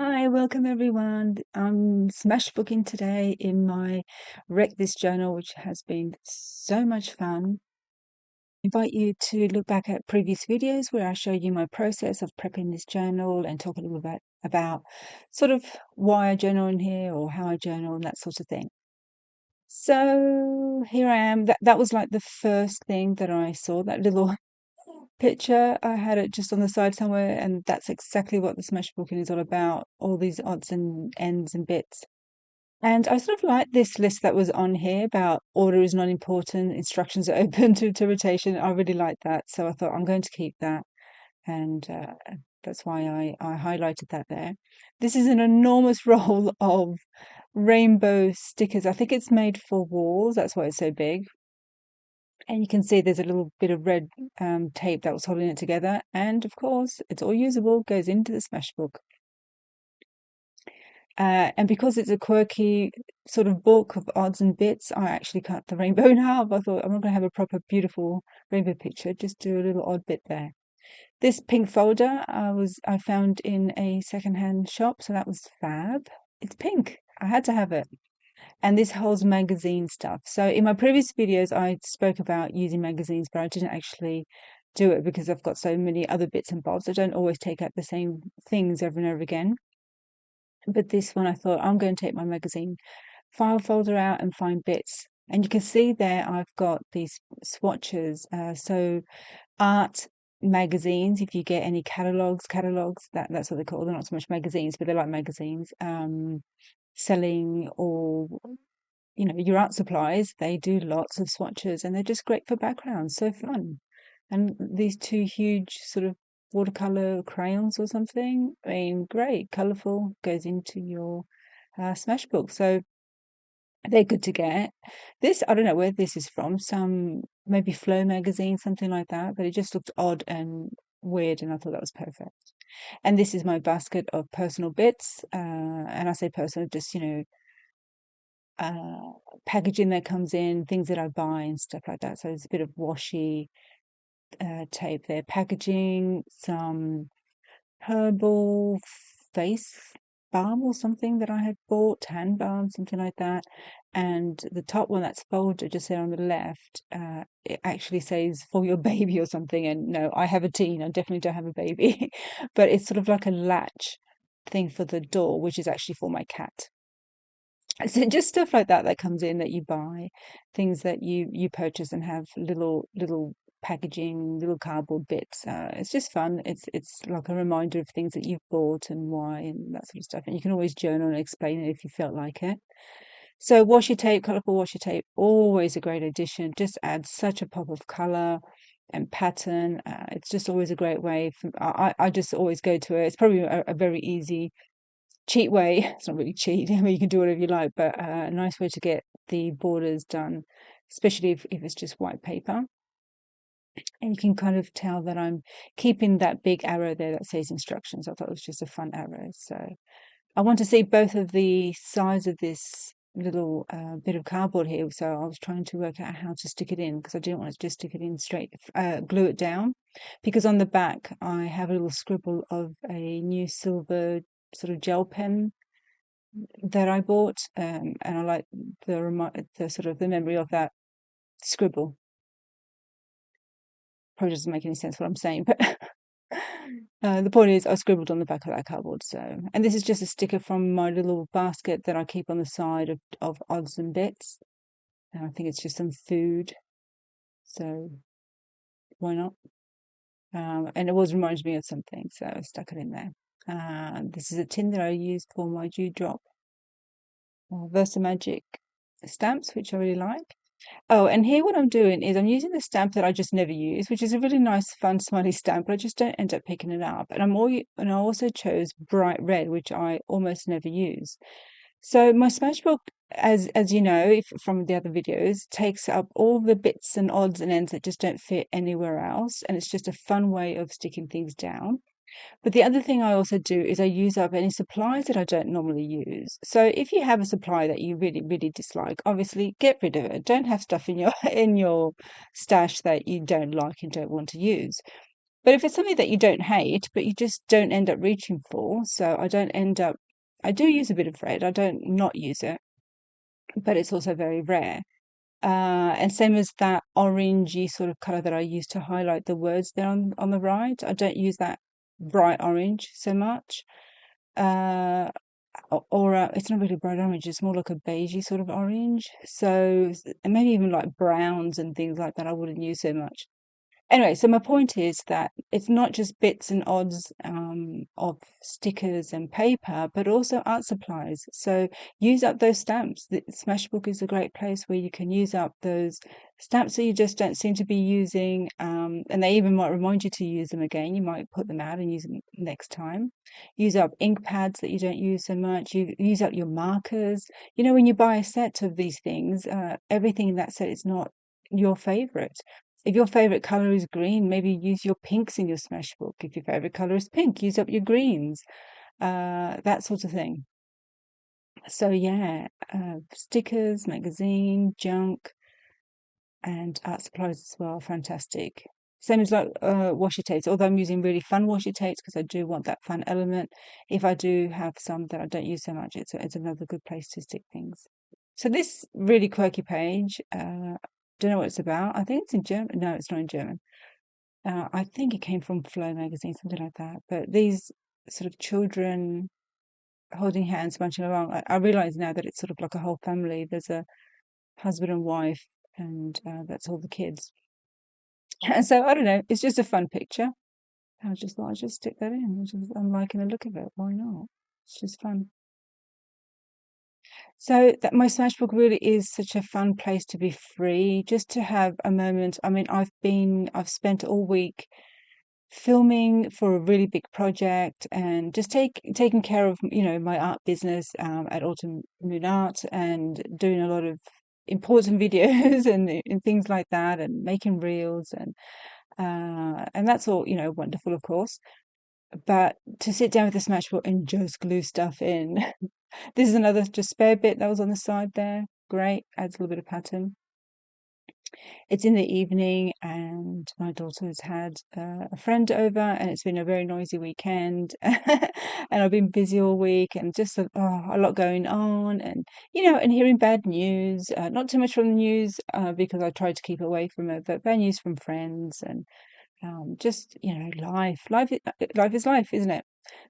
Hi, welcome everyone. I'm smashbooking today in my Wreck This journal, which has been so much fun. I invite you to look back at previous videos where I show you my process of prepping this journal and talk a little bit about sort of why I journal in here or how I journal and that sort of thing. So here I am. That was like the first thing that I saw, that little picture. I had it just on the side somewhere, and that's exactly what the smashbooking is all about, all these odds and ends and bits. And I sort of like this list that was on here about order is not important, instructions are open to rotation. I really like that. So I thought I'm going to keep that. And that's why I highlighted that there. This is an enormous roll of rainbow stickers. I think it's made for walls. That's why it's so big. And you can see there's a little bit of red tape that was holding it together. And of course, it's all usable, goes into the Smashbook. And because it's a quirky sort of book of odds and bits, I actually cut the rainbow in half. I thought I'm not going to have a proper beautiful rainbow picture, just do a little odd bit there. This pink folder I found in a secondhand shop, so that was fab. It's pink. I had to have it. And this holds magazine stuff. So in my previous videos, I spoke about using magazines, but I didn't actually do it because I've got so many other bits and bobs. I don't always take out the same things over and over again. But this one, I thought I'm going to take my magazine file folder out and find bits. And you can see there I've got these swatches. So art magazines, if you get any catalogs, that's what they call. They're not so much magazines, but they're like magazines. Selling or your art supplies, they do lots of swatches and they're just great for backgrounds. So fun. And these two huge sort of watercolor crayons or something, I mean, great, colorful, goes into your Smashbook. So they're good to get. This, I don't know where this is from, some maybe Flow magazine, something like that, but it just looked odd and weird, and I thought that was perfect. And this is my basket of personal bits. And I say personal, just, uh, packaging that comes in, things that I buy and stuff like that. So there's a bit of washi tape there, packaging, some herbal face balm or something that I had bought, hand balm, something like that. And the top one that's folded just there on the left, it actually says for your baby or something. And no, I have a teen, I definitely don't have a baby, but it's sort of like a latch thing for the door, which is actually for my cat. So just stuff like that that comes in that you buy, things that you purchase and have little packaging, little cardboard bits. It's just fun. It's like a reminder of things that you've bought and why and that sort of stuff. And you can always journal and explain it if you felt like it. So washi tape, colorful washi tape, always a great addition. Just adds such a pop of color and pattern. It's just always a great way. I just always go to it. It's probably a very easy cheat way. It's not really cheat. I mean, you can do whatever you like, but a nice way to get the borders done, especially if it's just white paper. And you can kind of tell that I'm keeping that big arrow there that says instructions. I thought it was just a fun arrow. So I want to see both of the sides of this little bit of cardboard here. So I was trying to work out how to stick it in because I didn't want to just stick it in straight, glue it down. Because on the back, I have a little scribble of a new silver sort of gel pen that I bought, and I like the sort of the memory of that scribble. Probably doesn't make any sense what I'm saying, but the point is, I scribbled on the back of that cardboard. So, and this is just a sticker from my little basket that I keep on the side of odds and bits. And I think it's just some food, so why not? And it always reminds me of something, so I stuck it in there. This is a tin that I used for my dewdrop Versa Magic stamps, which I really like. Oh, and here what I'm doing is I'm using the stamp that I just never use, which is a really nice, fun, smiley stamp, but I just don't end up picking it up. And I also chose bright red, which I almost never use. So my Smashbook, as you know from the other videos, takes up all the bits and odds and ends that just don't fit anywhere else, and it's just a fun way of sticking things down. But the other thing I also do is I use up any supplies that I don't normally use. So if you have a supply that you really, really dislike, obviously get rid of it. Don't have stuff in your in your stash that you don't like and don't want to use. But if it's something that you don't hate, but you just don't end up reaching for, so I do use a bit of red. I don't not use it, but it's also very rare. And same as that orangey sort of color that I use to highlight the words there on the right. I don't use that bright orange so much. Uh, it's not really bright orange, it's more like a beigey sort of orange. So, and maybe even like browns and things like that, I wouldn't use so much. Anyway, so my point is that it's not just bits and odds of stickers and paper, but also art supplies. So use up those stamps. The Smashbook is a great place where you can use up those stamps that you just don't seem to be using, and they even might remind you to use them again. You might put them out and use them next time. Use up ink pads that you don't use so much. You use up your markers. You know, when you buy a set of these things, everything in that set is not your favorite. If your favorite color is green, maybe use your pinks in your Smashbook. If your favorite color is pink, use up your greens, that sort of thing. So yeah, stickers, magazine, junk, and art supplies as well. Fantastic. Same as like washi tapes. Although I'm using really fun washi tapes because I do want that fun element. If I do have some that I don't use so much, it's another good place to stick things. So this really quirky page, don't know what it's about. I think it's in German. No, it's not in German. I think it came from Flow magazine, something like that. But these sort of children holding hands, marching along, I realize now that it's sort of like a whole family. There's a husband and wife, and that's all the kids. And so I don't know, it's just a fun picture. I just thought I'd just stick that in. I'm liking the look of it. Why not? It's just fun. So that my Smashbook really is such a fun place to be free, just to have a moment. I mean, I've spent all week filming for a really big project and just taking care of my art business at Autumn Moon Art and doing a lot of important videos and things like that and making reels and that's all wonderful of course, but to sit down with the Smashbook and just glue stuff in. This is another just spare bit that was on the side there. Great, adds a little bit of pattern. It's in the evening, and my daughter has had a friend over, and it's been a very noisy weekend. And I've been busy all week, and just a lot going on, and and hearing bad news. Not too much from the news because I tried to keep away from it, but bad news from friends and just life. Life is life, isn't it?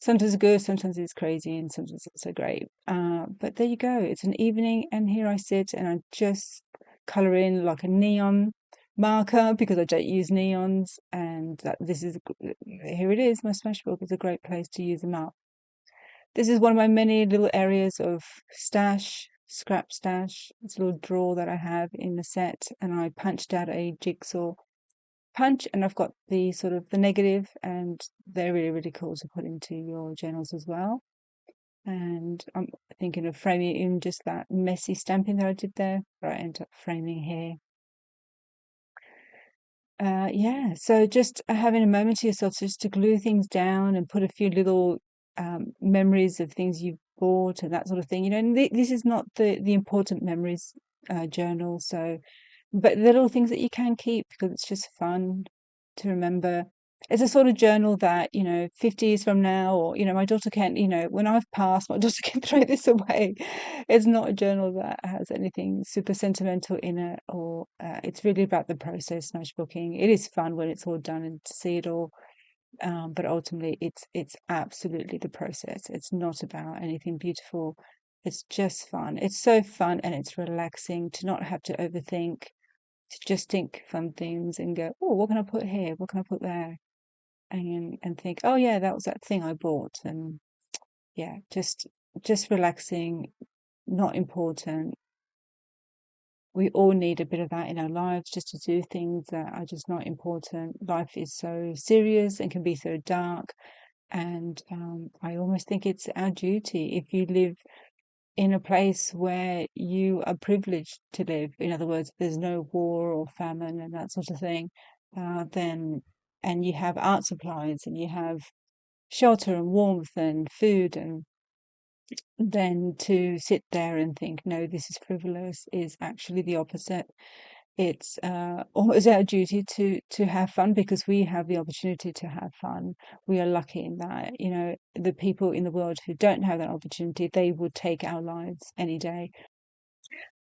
Sometimes it's good, sometimes it's crazy, and sometimes it's so great. But there you go. It's an evening, and here I sit, and I just color in like a neon marker because I don't use neons, and this is here it is. My Smashbook is a great place to use them up. This is one of my many little areas of stash, scrap stash. It's a little drawer that I have in the set, and I punched out a jigsaw punch, and I've got the sort of the negative, and they're really, really cool to put into your journals as well. And I'm thinking of framing it in just that messy stamping that I did there, but I end up framing here. Yeah, so just having a moment to yourself just to glue things down and put a few little memories of things you've bought and that sort of thing. And this is not the important memories journal, so but the little things that you can keep because it's just fun to remember. It's a sort of journal that, 50 years from now, or, my daughter can, when I've passed, my daughter can throw this away. It's not a journal that has anything super sentimental in it, or it's really about the process, Smashbooking. It is fun when it's all done and to see it all. But ultimately, it's absolutely the process. It's not about anything beautiful. It's just fun. It's so fun and it's relaxing to not have to overthink, to just think fun things and go, oh, what can I put here? What can I put there? And think, oh yeah, that was that thing I bought. And yeah, just relaxing, not important. We all need a bit of that in our lives just to do things that are just not important. Life is so serious and can be so dark. And I almost think it's our duty if you live in a place where you are privileged to live. In other words, there's no war or famine and that sort of thing, then and you have art supplies and you have shelter and warmth and food, and then to sit there and think, no, this is frivolous, is actually the opposite. it's almost our duty to have fun because we have the opportunity to have fun. We are lucky in that, the people in the world who don't have that opportunity, they would take our lives any day.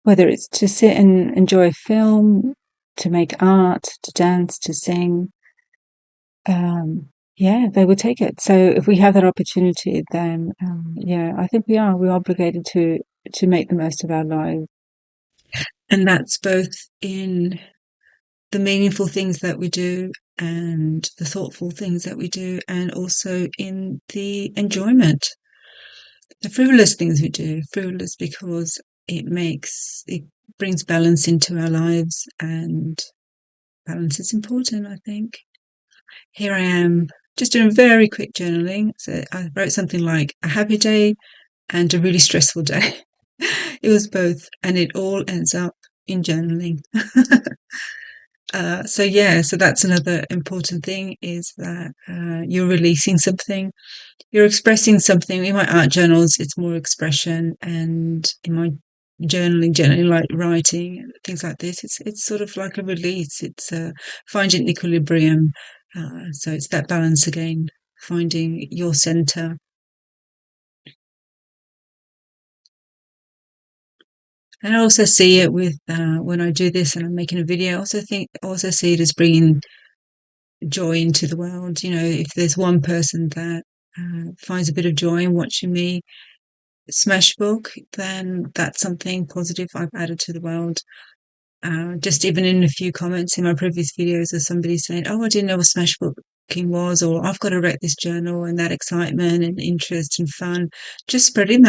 Whether it's to sit and enjoy a film, to make art, to dance, to sing, yeah, they would take it. So if we have that opportunity, then yeah, I think we're obligated to make the most of our lives. And that's both in the meaningful things that we do and the thoughtful things that we do, and also in the enjoyment, the frivolous things we do. Frivolous because it brings balance into our lives, and balance is important, I think. Here I am just doing very quick journaling. So I wrote something like a happy day and a really stressful day. It was both, and it all ends up in journaling. So yeah, so that's another important thing, is that you're releasing something, you're expressing something. In my art journals, it's more expression, and in my journaling like writing, things like this, it's sort of like a release. It's finding equilibrium. So it's that balance again, finding your center. And I also see it with when I do this and I'm making a video. I also see it as bringing joy into the world. If there's one person that finds a bit of joy in watching me Smashbook, then that's something positive I've added to the world. Just even in a few comments in my previous videos of somebody saying, "Oh, I didn't know what smashbooking was," or "I've got to write this journal," and that excitement and interest and fun, just spreading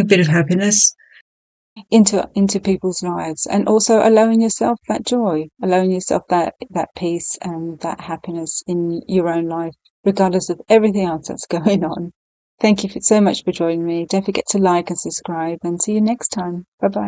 a bit of happiness into people's lives, and also allowing yourself that joy, allowing yourself that peace and that happiness in your own life, regardless of everything else that's going on. Thank you so much for joining me. Don't forget to like and subscribe, and see you next time. Bye bye.